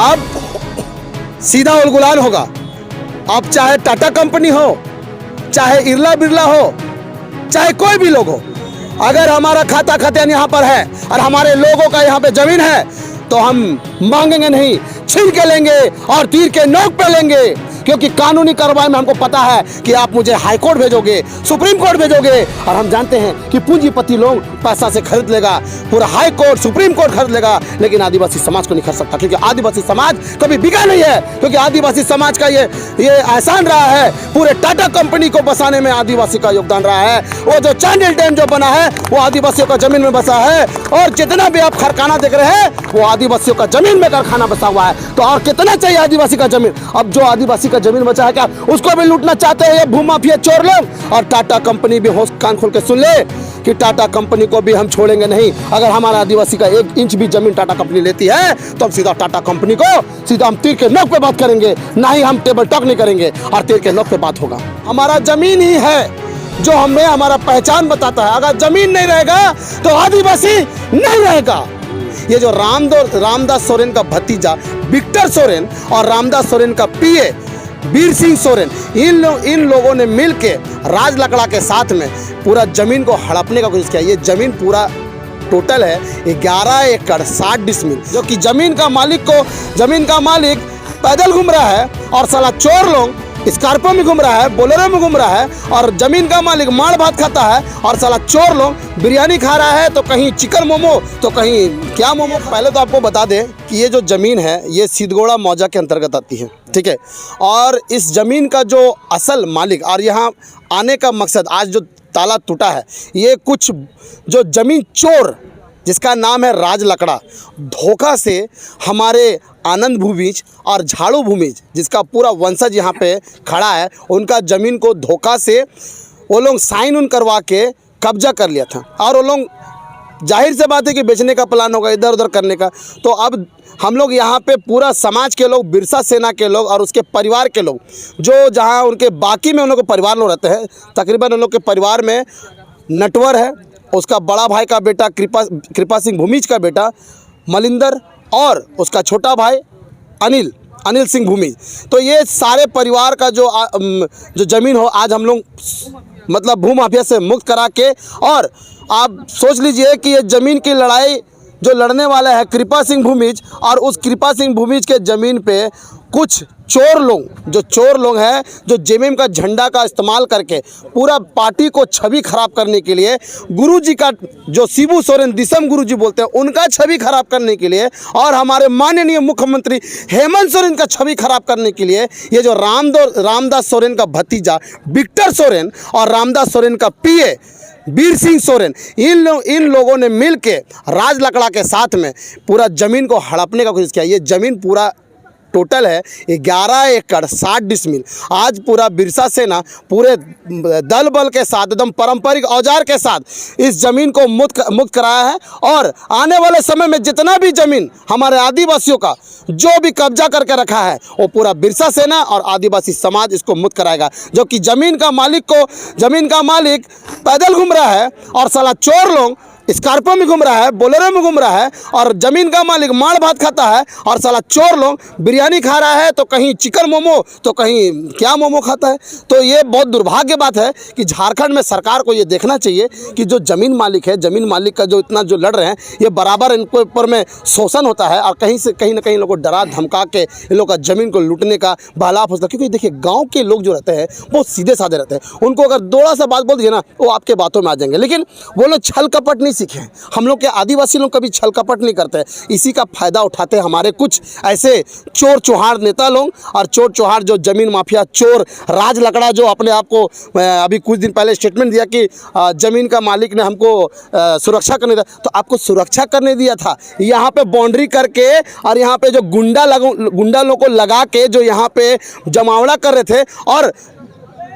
अब सीधा उलगुलान होगा। अब चाहे टाटा कंपनी हो, चाहे इरला बिरला हो, चाहे कोई भी लोग हो, अगर हमारा खाता खतियान यहाँ पर है और हमारे लोगों का यहाँ पे जमीन है तो हम मांगेंगे नहीं, छीन के लेंगे और तीर के नोक पे लेंगे। क्योंकि कानूनी कार्रवाई में हमको पता है कि आप मुझे हाई कोर्ट भेजोगे, सुप्रीम कोर्ट भेजोगे, और हम जानते हैं कि पूंजीपति लोग पैसा से खरीद लेगा, पूरा हाई कोर्ट सुप्रीम कोर्ट खरीद लेगा, लेकिन आदिवासी समाज को नहीं खरीद सकता। क्योंकि आदिवासी समाज कभी बिका नहीं है, क्योंकि आदिवासी समाज का ये एहसान रहा है, पूरे टाटा कंपनी को बसाने में आदिवासी का योगदान रहा है। वो जो चांडिल डैम जो बना है वो आदिवासियों का जमीन में बसा है, और जितना भी आप कारखाना देख रहे हैं वो आदिवासियों का जमीन में कारखाना बसा हुआ है। तो और कितना चाहिए आदिवासी का जमीन? अब जो आदिवासी का जमीन बचा है क्या उसको भी लूटना चाहते हैं ये भूमाफिया चोर लोग? और टाटा कंपनी भी होश कान खोल के सुन ले कि टाटा कंपनी को भी हम छोड़ेंगे नहीं। अगर हमारा आदिवासी का 1 इंच भी जमीन टाटा कंपनी लेती है तो हम सीधा टाटा कंपनी को सीधा हम तीर के नोक पे बात करेंगे, ना ही हम टेबल टॉक नहीं करेंगे, और तीर के नोक पे बात होगा। हमारा जमीन ही है जो हमें हमारा पहचान बताता है। अगर जमीन नहीं रहेगा तो आदिवासी नहीं रहेगा। ये जो रामदास सोरेन का भतीजा विक्टर सोरेन और रामदास सोरेन का पीए वीर सिंह सोरेन, इन लोगों ने मिलके राज लकड़ा के साथ में पूरा जमीन को हड़पने का कोशिश किया। ये जमीन पूरा टोटल है 11 एकड़ 60 डिसमिल, जो कि जमीन का मालिक पैदल घूम रहा है, और साला चोर लोग स्कॉर्पियो में घूम रहा है, बोलेरो में घूम रहा है, और जमीन का मालिक माड़ भात खाता है, और साला चोर लोग बिरयानी खा रहा है, तो कहीं चिकन मोमो तो कहीं क्या मोमो। पहले तो आपको बता दें कि ये जो ज़मीन है ये सिद्धगोड़ा मौजा के अंतर्गत आती है, ठीक है। और इस ज़मीन का जो असल मालिक और यहाँ आने का मकसद, आज जो ताला टूटा है, ये कुछ जो ज़मीन चोर जिसका नाम है राज लकड़ा, धोखा से हमारे आनंद भूमिज और झाड़ू भूमिज जिसका पूरा वंशज यहाँ पे खड़ा है, उनका ज़मीन को धोखा से वो लोग साइन उन करवा के कब्जा कर लिया था। और वो लोग जाहिर से बात है कि बेचने का प्लान होगा, इधर उधर करने का। तो अब हम लोग यहाँ पे पूरा समाज के लोग, बिरसा सेना के लोग और उसके परिवार के लोग, जो जहाँ उनके बाकी में उन लोग के परिवार लोग रहते हैं, तकरीबन उन लोग के परिवार में नटवर है, उसका बड़ा भाई का बेटा कृपा सिंह भूमिज का बेटा मलिंदर, और उसका छोटा भाई अनिल सिंह भूमिज। तो ये सारे परिवार का जो ज़मीन हो आज हम लोग मतलब भूमाफिया से मुक्त करा के, और आप सोच लीजिए कि ये ज़मीन की लड़ाई जो लड़ने वाला है कृपा सिंह भूमिज, और उस कृपा सिंह भूमिज के ज़मीन पे कुछ चोर लोग हैं जो जेएमएम का झंडा का इस्तेमाल करके पूरा पार्टी को छवि खराब करने के लिए, गुरुजी का जो शिबू सोरेन दिसम गुरुजी बोलते हैं उनका छवि खराब करने के लिए, और हमारे माननीय मुख्यमंत्री हेमंत सोरेन का छवि खराब करने के लिए, ये जो रामदास सोरेन का भतीजा विक्टर सोरेन और रामदास सोरेन का पीए वीर सिंह सोरेन, इन लोगों ने मिलके राज लकड़ा के साथ में पूरा ज़मीन को हड़पने का कोशिश किया। ये ज़मीन पूरा टोटल है 11 एकड़ 60 डिसमिल। आज पूरा बिरसा सेना पूरे दल बल के साथ, एकदम पारंपरिक औजार के साथ इस ज़मीन को मुक्त कराया है, और आने वाले समय में जितना भी ज़मीन हमारे आदिवासियों का जो भी कब्जा करके रखा है वो पूरा बिरसा सेना और आदिवासी समाज इसको मुक्त कराएगा। जो कि ज़मीन का मालिक पैदल घूम रहा है, और साला चोर लोग स्कॉर्पियो में घूम रहा है, बोलेरो में घूम रहा है, और ज़मीन का मालिक माड़ भात खाता है, और साला चोर लोग बिरयानी खा रहा है, तो कहीं चिकन मोमो तो कहीं क्या मोमो खाता है। तो ये बहुत दुर्भाग्य बात है कि झारखंड में सरकार को ये देखना चाहिए कि जो ज़मीन मालिक है, ज़मीन मालिक का जो इतना जो लड़ रहे हैं, ये बराबर इनके ऊपर में शोषण होता है, और कहीं ना कहीं लोगों को डरा धमका के इन लोग का ज़मीन को लूटने का बहलाफ होता है। क्योंकि देखिए गाँव के लोग जो रहते हैं बहुत सीधे साधे रहते हैं, उनको अगर थोड़ा सा बात बोल दिए ना वो आपके बातों में आ जाएंगे, लेकिन वो लोग छल कपट नहीं सीखे। हम लोग के आदिवासी लोग कभी छल कपट नहीं करते, इसी का फायदा उठाते हैं हमारे कुछ ऐसे चोर चौहार नेता लोग, और चोर चौहार जो जमीन माफिया चोर राज लकड़ा जो अपने आप को अभी कुछ दिन पहले स्टेटमेंट दिया कि ज़मीन का मालिक ने हमको सुरक्षा करने दिया। तो आपको सुरक्षा करने दिया था, यहाँ पे बाउंड्री करके, और यहाँ पे जो गुंडा लोगों को लगा के जो यहाँ पे जमावड़ा कर रहे थे, और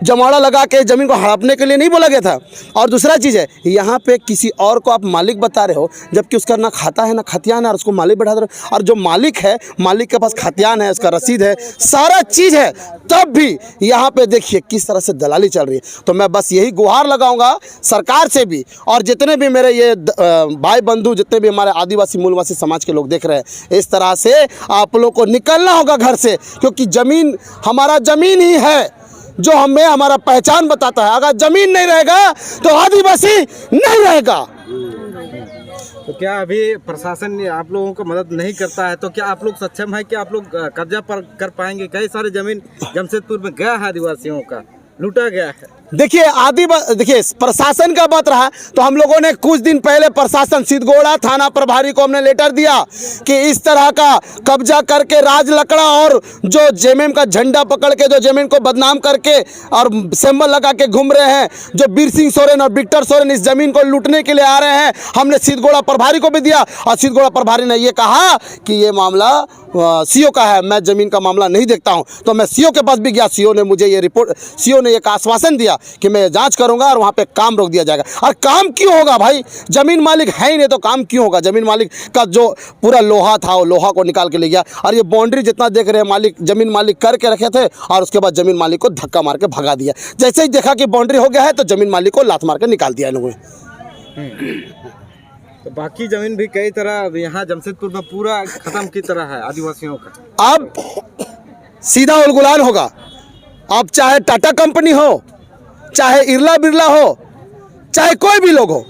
जमाड़ा लगा के ज़मीन को हड़पने के लिए नहीं बोला गया था। और दूसरा चीज़ है, यहाँ पे किसी और को आप मालिक बता रहे हो, जबकि उसका ना खाता है ना खतियान है, और उसको मालिक बैठा रहे हो। और जो मालिक है, मालिक के पास खतियान है, उसका रसीद है, सारा चीज़ है, तब भी यहाँ पे देखिए किस तरह से दलाली चल रही है। तो मैं बस यही गुहार लगाऊंगा सरकार से भी, और जितने भी मेरे ये भाई बंधु, जितने भी हमारे आदिवासी मूलवासी समाज के लोग देख रहे हैं, इस तरह से आप लोग को निकलना होगा घर से, क्योंकि ज़मीन हमारा ज़मीन ही है जो हमें हमारा पहचान बताता है। अगर ज़मीन नहीं रहेगा तो आदिवासी नहीं रहेगा। तो क्या अभी प्रशासन आप लोगों को मदद नहीं करता है, तो क्या आप लोग सक्षम है कि आप लोग कब्जा पर कर पाएंगे? कई सारे जमीन जमशेदपुर में गया है, आदिवासियों का लूटा गया है। देखिए देखिए प्रशासन का बात रहा तो हम लोगों ने कुछ दिन पहले प्रशासन सिद्धगोड़ा थाना प्रभारी को हमने लेटर दिया कि इस तरह का कब्जा करके राज लकड़ा और जो जेएमएम का झंडा पकड़ के जो जमीन को बदनाम करके और सिंबल लगा के घूम रहे हैं, जो बीर सिंह सोरेन और विक्टर सोरेन इस जमीन को लूटने के लिए आ रहे हैं, हमने सिद्धगोड़ा प्रभारी को भी दिया। और सिद्धगोड़ा प्रभारी ने ये कहा कि ये मामला सीओ का है, मैं ज़मीन का मामला नहीं देखता हूं। तो मैं सीओ के पास भी गया, सीओ ने मुझे ये रिपोर्ट, सीओ ने एक आश्वासन दिया कि मैं जांच करूंगा और वहां पे काम रोक दिया जाएगा। और काम क्यों होगा भाई, ज़मीन मालिक है ही नहीं तो काम क्यों होगा? ज़मीन मालिक का जो पूरा लोहा था वो लोहा को निकाल के ले गया। और ये बाउंड्री जितना देख रहे हैं मालिक, ज़मीन मालिक करके रखे थे, और उसके बाद ज़मीन मालिक को धक्का मार के भगा दिया। जैसे ही देखा कि बाउंड्री हो गया है तो ज़मीन मालिक को लात मार के निकाल दिया इन लोगों ने। तो बाकी जमीन भी कई तरह यहाँ जमशेदपुर में पूरा खत्म की तरह है आदिवासियों का। अब सीधा उलगुलान होगा। अब चाहे टाटा कंपनी हो, चाहे इरला बिरला हो, चाहे कोई भी लोग हो,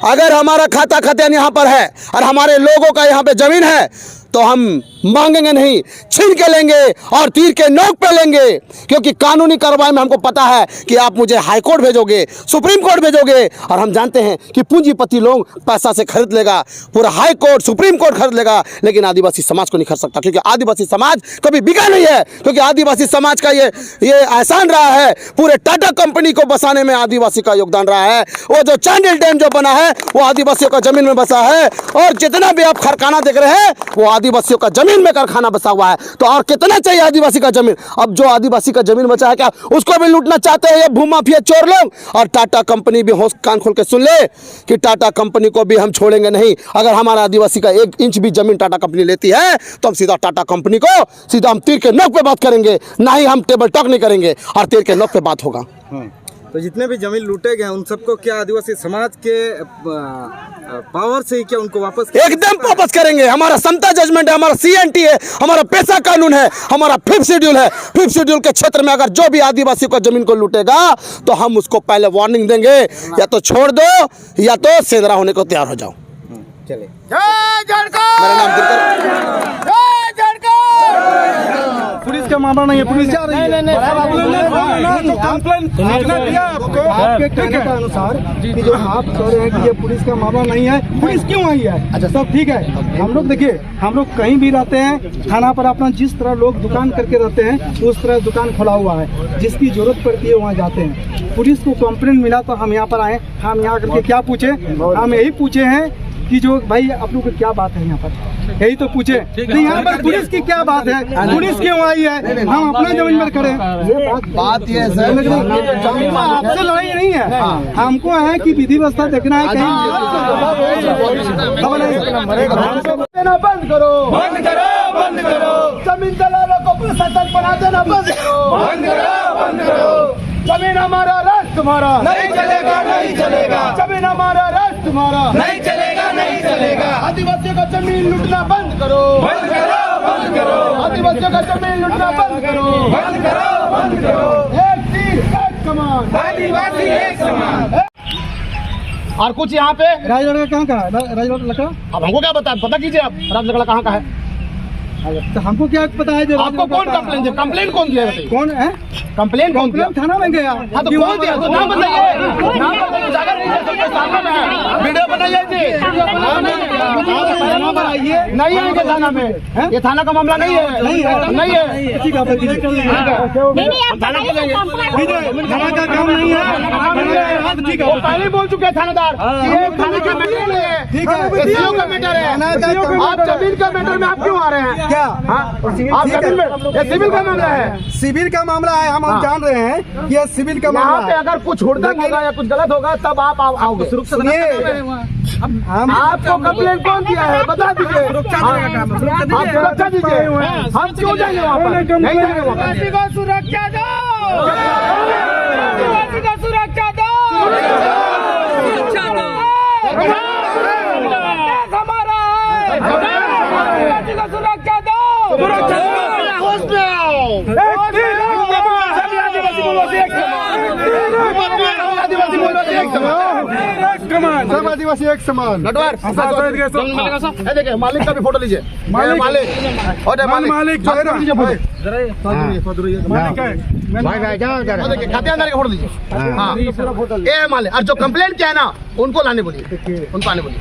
अगर हमारा खाता खतियान यहाँ पर है और हमारे लोगों का यहाँ पे जमीन है तो हम मांगेंगे नहीं, छीन के लेंगे और तीर के नोक पे लेंगे। क्योंकि कानूनी कार्रवाई में हमको पता है कि आप मुझे हाई कोर्ट भेजोगे, सुप्रीम कोर्ट भेजोगे, और हम जानते हैं कि पूंजीपति लोग पैसा से खरीद लेगा, पूरा हाई कोर्ट सुप्रीम कोर्ट खरीद लेगा, लेकिन आदिवासी समाज को नहीं खरीद सकता। क्योंकि आदिवासी समाज कभी बिका नहीं है, क्योंकि आदिवासी समाज का ये एहसान रहा है, पूरे टाटा कंपनी को बसाने में आदिवासी का योगदान रहा है। वो जो चांडिल डैम जो बना है वो आदिवासियों का जमीन में बसा है, और जितना भी आप खरखाना देख रहे हैं वो आदिवासियों का जमीन में कारखाना बसा हुआ है। तो और कितना चाहिए आदिवासी का जमीन? अब जो आदिवासी का जमीन बचा है क्या उसको भी लूटना चाहते हैं ये भूमाफिया चोर लोग? और टाटा कंपनी भी होश कान खोल के सुन ले कि टाटा कंपनी को भी हम छोड़ेंगे नहीं। अगर हमारा आदिवासी का 1 इंच भी जमीन टाटा कंपनी लेती है तो हम सीधा टाटा कंपनी को सीधा हम तीर के नोक पे बात करेंगे, ना ही हम टेबल टॉक नहीं करेंगे, और तीर के नोक पे बात होगा। तो जितने भी जमीन लूटे गए उन सबको क्या आदिवासी समाज के पावर से ही क्या उनको वापस एकदम वापस करेंगे? हमारा समता जजमेंट है, हमारा सीएनटी है, हमारा पैसा कानून है, हमारा 5th शेड्यूल है। 5th शेड्यूल के क्षेत्र में अगर जो भी आदिवासी को जमीन को लूटेगा तो हम उसको पहले वार्निंग देंगे, या तो छोड़ दो या तो सेंधरा होने को तैयार हो जाओ। चले। मेरा नाम दिलकर। पुलिस का मामला नहीं है, पुलिस जा रही है। आपके कहने के अनुसार कि जो आप कह रहे हैं कि ये पुलिस का मामला नहीं है, पुलिस क्यों आई है? अच्छा सब ठीक है। हम लोग देखिए, हम लोग कहीं भी रहते हैं, थाना पर अपना जिस तरह लोग दुकान करके रहते हैं उस तरह दुकान खुला हुआ है, जिसकी जरूरत पड़ती है वहाँ जाते हैं। पुलिस को कंप्लेंट मिला तो हम यहाँ पर आए। हम यहाँ करके क्या पूछे? हम यही पूछे हैं कि जो भाई आप लोग की क्या बात है यहाँ पर, यही तो पूछे। नहीं यहाँ पर पुलिस की क्या बात है, पुलिस क्यों आई है? हम अपना जमीन पर करें। बात ये है सर, आपसे लड़ाई नहीं है, हमको है कि विधि व्यवस्था देखना है। देना बंद करो, बंद करो, बंद करो। जमीन दलालों को प्रशासन बना देना बंद करो, बंद करो, बंद करो। जमीन हमारा राष्ट्र तुम्हारा नहीं चलेगा, नहीं चलेगा। जमीन हमारा राष्ट्र तुम्हारा नहीं चलेगा, नहीं चलेगा। आदिवासियों का जमीन लूटना बंद करो, बंद करो, बंद करो। आदिवासियों का जमीन लूटना बंद करो, बंद करो, बंद करो। एक तीर एक कमान, आदिवासी एक समान। और कुछ यहाँ पे राज लकड़ा कहाँ का है? राज लकड़ा अब हमको क्या पता कीजिए आप राज लकड़ा कहाँ का है? तो हमको क्या पता है? आपको कौन कंप्लेन दिया? कंप्लेन कौन दिया? कौन है? कंप्लेन कौन दिया? थाना में गया। हाँ तो कौन दिया? तो नाम बताइए, नाम बताइए। जाकर नहीं है, सबके सामने में है, वीडियो बनाइए जी। थाना पर आइए। नहीं है इनके थाना में, ये थाना का मामला नहीं है, नहीं है, नहीं है। ठीक है, थाना को जाइए, थाना का काम नहीं है। ठीक है, वो पहले बोल चुके हैं थानेदार, ये थाने का मैटर नहीं है, ठीक है, एसडीओ का मैटर है। आप जमीन का मैटर में आप क्यों आ रहे हैं? क्या आप ठीक है। जमीन में ये सिविल का मामला है। सिविल का मामला है, हम जान रहे हैं कि यह सिविल का यहाँ मामला पे है। अगर कुछ हुड़दंग होगा या कुछ गलत होगा तब आप आओगे। सुनिए, हम आपको कंप्लेन कौन किया है बता दीजिए। आप सुरक्षा दीजिए, हम क्यों जाएंगे वहाँ पर? नहीं जाएंगे वहाँ पर। आदिवासी को सुरक्षा दो, आदिवासी को सुरक्षा दो, सुरक्षा दो, देश हमारा है, आदिवासी को सुरक्षा दो, सुरक्षा दो, होश में आओ, सब आदिवासी एक समान। नटवर देखिए मालिक का भी फोटो लीजिए। मालिक और मालिक जो है ना देखिए खातिरदारी का फोटो लीजिए। हाँ ये मालिक और जो कंप्लेंट किया है ना उनको लाने बोलिए, उनको आने बोलिए।